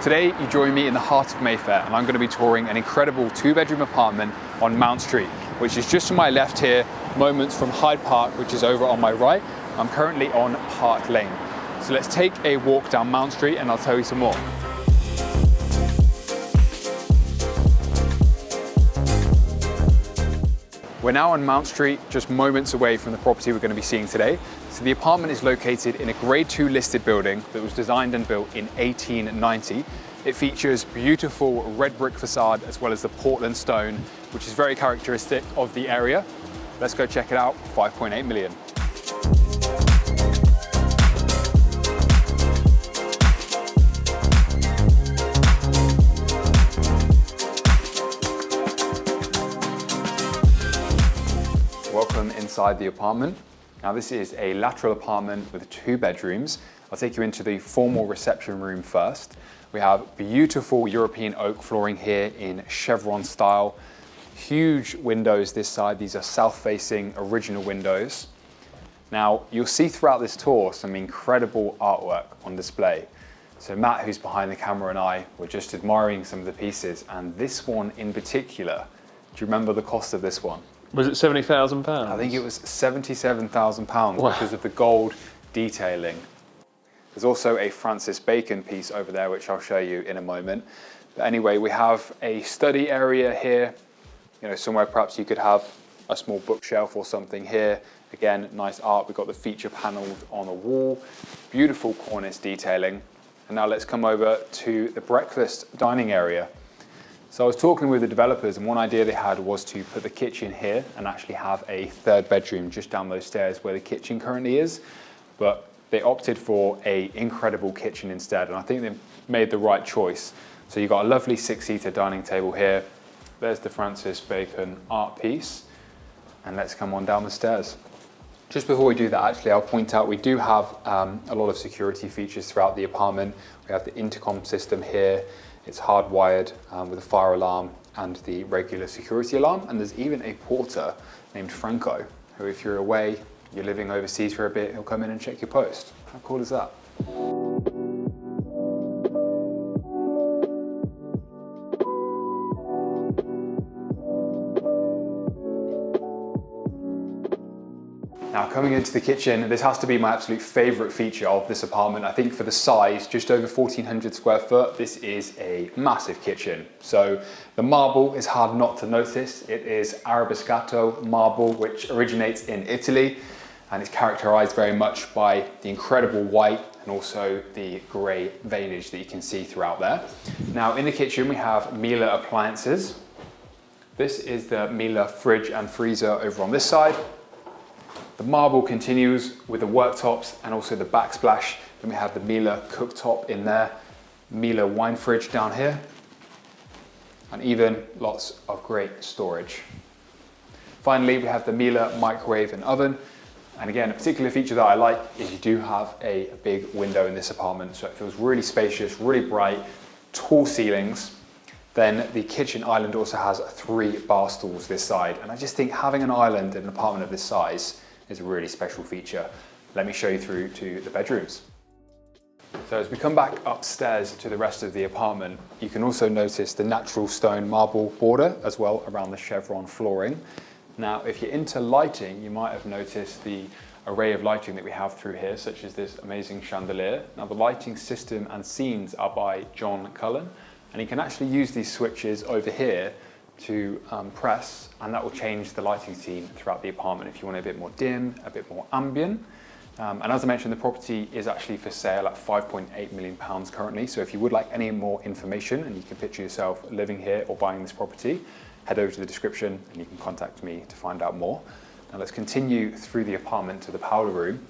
Today, you join me in the heart of Mayfair, and I'm going to be touring an incredible two-bedroom apartment on Mount Street, which is just to my left here, moments from Hyde Park, which is over on my right. I'm currently on Park Lane. So let's take a walk down Mount Street and I'll tell you some more. We're now on Mount Street, just moments away from the property we're going to be seeing today. So the apartment is located in a Grade 2 listed building that was designed and built in 1890. It features beautiful red brick facade as well as the Portland stone, which is very characteristic of the area. Let's go check it out, 5.8 million. Welcome inside the apartment. Now this is a lateral apartment with 2 bedrooms. I'll take you into the formal reception room first. We have beautiful European oak flooring here in chevron style. Huge windows this side. These are south-facing original windows. Now you'll see throughout this tour some incredible artwork on display. So Matt, who's behind the camera, and I were just admiring some of the pieces, and this one in particular. Do you remember the cost of this one? Was it £70,000? I think it was £77,000 Wow. because of the gold detailing. There's also a Francis Bacon piece over there, which I'll show you in a moment. But anyway, we have a study area here, somewhere perhaps you could have a small bookshelf or something here. Again, nice art. We've got the feature panels on the wall, beautiful cornice detailing. And now let's come over to the breakfast dining area. So I was talking with the developers, and one idea they had was to put the kitchen here and actually have a 3rd bedroom just down those stairs where the kitchen currently is. But they opted for an incredible kitchen instead, and I think they made the right choice. So you've got a lovely 6-seater dining table here. There's the Francis Bacon art piece. And let's come on down the stairs. Just before we do that, actually, I'll point out we do have a lot of security features throughout the apartment. We have the intercom system here. It's hardwired with a fire alarm and the regular security alarm. And there's even a porter named Franco, who if you're away, you're living overseas for a bit, he'll come in and check your post. How cool is that? Now coming into the kitchen, this has to be my absolute favorite feature of this apartment. I think for the size, just over 1,400 square foot, this is a massive kitchen. So the marble is hard not to notice. It is Arabiscato marble, which originates in Italy, and it's characterized very much by the incredible white and also the gray veinage that you can see throughout there. Now in the kitchen, we have Miele appliances. This is the Miele fridge and freezer over on this side. The marble continues with the worktops and also the backsplash. Then we have the Miele cooktop in there, Miele wine fridge down here, and even lots of great storage. Finally, we have the Miele microwave and oven. And again, a particular feature that I like is you do have a big window in this apartment, so it feels really spacious, really bright, tall ceilings. Then the kitchen island also has 3 bar stools this side. And I just think having an island in an apartment of this size is a really special feature. Let me show you through to the bedrooms. So as we come back upstairs to the rest of the apartment, you can also notice the natural stone marble border as well around the chevron flooring. Now, if you're into lighting, you might have noticed the array of lighting that we have through here, such as this amazing chandelier. Now, the lighting system and scenes are by John Cullen, and you can actually use these switches over here to press, and that will change the lighting scene throughout the apartment if you want it a bit more dim, a bit more ambient. And as I mentioned, the property is actually for sale at £5.8 million currently. So if you would like any more information and you can picture yourself living here or buying this property, head over to the description and you can contact me to find out more. Now let's continue through the apartment to the powder room.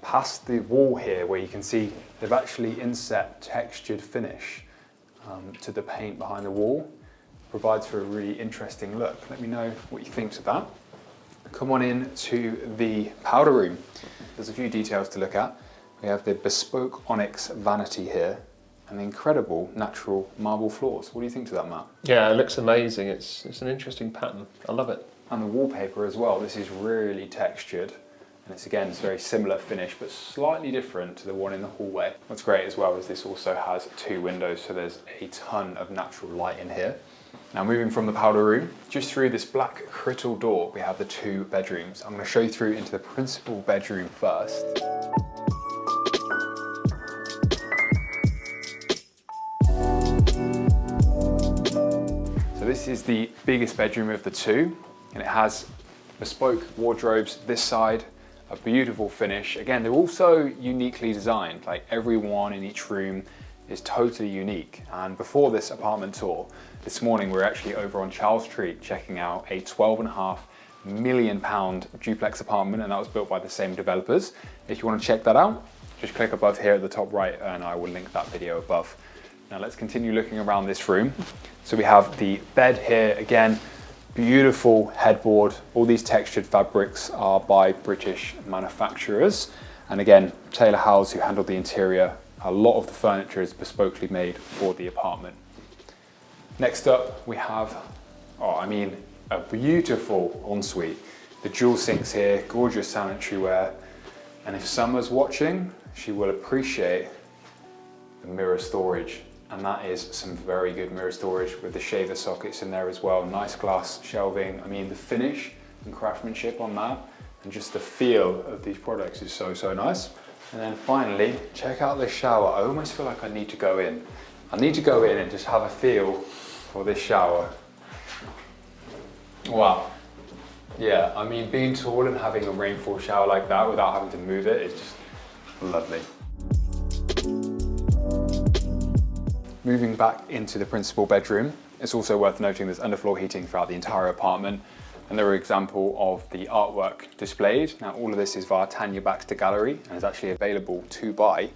Past the wall here where you can see they've actually inset textured finish to the paint behind the wall. Provides for a really interesting look. Let me know what you think of that. Come on in to the powder room. There's a few details to look at. We have the bespoke onyx vanity here and the incredible natural marble floors. What do you think to that, Matt? Yeah, it looks amazing. It's an interesting pattern. I love it. And the wallpaper as well. This is really textured. And it's very similar finish, but slightly different to the one in the hallway. What's great as well is this also has 2 windows, so there's a ton of natural light in here. Now moving from the powder room, just through this black crystal door, we have the 2 bedrooms. I'm going to show you through into the principal bedroom first. So this is the biggest bedroom of the 2, and it has bespoke wardrobes this side, a beautiful finish. Again, they're also uniquely designed, like every one in each room is totally unique. And before this apartment tour, this morning we were actually over on Charles Street checking out a £12.5 million duplex apartment, and that was built by the same developers. If you want to check that out, just click above here at the top right and I will link that video above. Now let's continue looking around this room. So we have the bed here, again, beautiful headboard. All these textured fabrics are by British manufacturers. And again, Taylor Howells, who handled the interior. A lot of the furniture is bespokely made for the apartment. Next up, we have, a beautiful ensuite. The dual sinks here, gorgeous sanitary ware. And if Summer's watching, she will appreciate the mirror storage. And that is some very good mirror storage with the shaver sockets in there as well. Nice glass shelving. I mean, the finish and craftsmanship on that and just the feel of these products is so, so nice. And then finally, check out this shower. I almost feel like I need to go in. I need to go in and just have a feel for this shower. Wow. Yeah, I mean, being tall and having a rainfall shower like that without having to move it is just lovely. Moving back into the principal bedroom, it's also worth noting there's underfloor heating throughout the entire apartment, and there are examples of the artwork displayed. Now all of this is via Tanya Baxter Gallery and is actually available to buy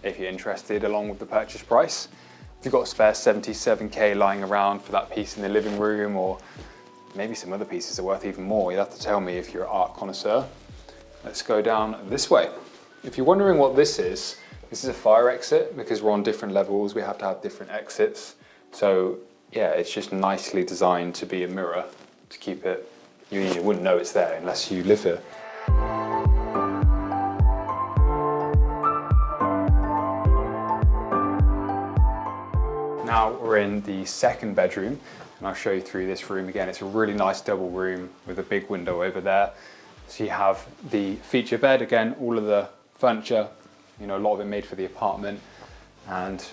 if you're interested along with the purchase price. If you've got a spare 77k lying around for that piece in the living room, or maybe some other pieces are worth even more, you'll have to tell me if you're an art connoisseur. Let's go down this way. If you're wondering what this is a fire exit. Because we're on different levels, we have to have different exits. So yeah, it's just nicely designed to be a mirror to keep it, you wouldn't know it's there unless you live here. Now we're in the second bedroom, and I'll show you through this room again. It's a really nice double room with a big window over there. So you have the feature bed, again, all of the furniture, a lot of it made for the apartment, and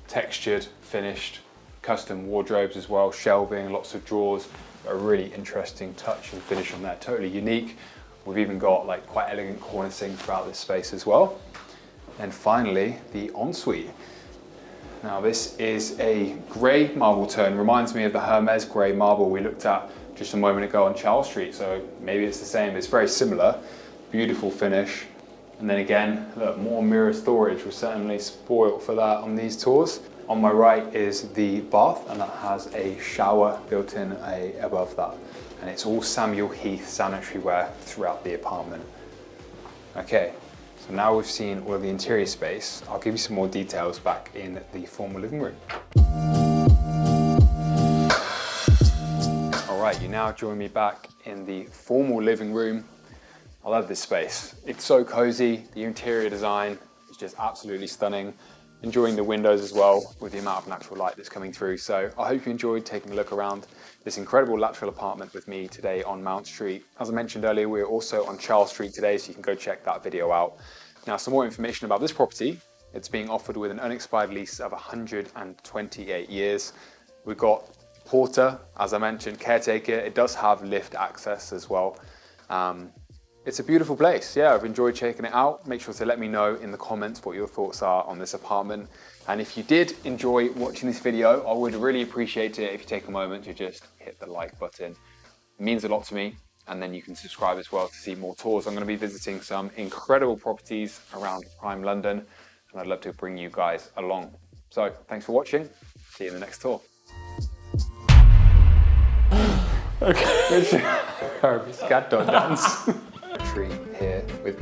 textured, finished, custom wardrobes as well, shelving, lots of drawers, a really interesting touch and finish on there, totally unique. We've even got like quite elegant cornicing throughout this space as well. And finally, the ensuite. Now this is a grey marble tone, reminds me of the Hermes grey marble we looked at just a moment ago on Charles Street, so maybe it's the same, it's very similar. Beautiful finish. And then again, look, more mirror storage. We're certainly spoiled for that on these tours. On my right is the bath, and that has a shower built in above that. And it's all Samuel Heath sanitary ware throughout the apartment. Okay, so now we've seen all of the interior space, I'll give you some more details back in the formal living room. All right, you now join me back in the formal living room. I love this space. It's so cozy. The interior design is just absolutely stunning. Enjoying the windows as well with the amount of natural light that's coming through. So I hope you enjoyed taking a look around this incredible lateral apartment with me today on Mount Street. As I mentioned earlier, we're also on Charles Street today, so you can go check that video out. Now, some more information about this property. It's being offered with an unexpired lease of 128 years. We've got porter, as I mentioned, caretaker. It does have lift access as well. It's a beautiful place. Yeah, I've enjoyed checking it out. Make sure to let me know in the comments what your thoughts are on this apartment. And if you did enjoy watching this video, I would really appreciate it if you take a moment to just hit the like button. It means a lot to me. And then you can subscribe as well to see more tours. I'm going to be visiting some incredible properties around prime London, and I'd love to bring you guys along. So thanks for watching. See you in the next tour. Okay. Scatto dance. Tree here with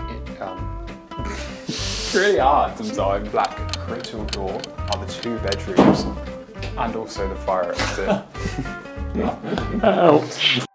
it's really hard sometimes. Black crystal door are the 2 bedrooms and also the fire exit. Ouch.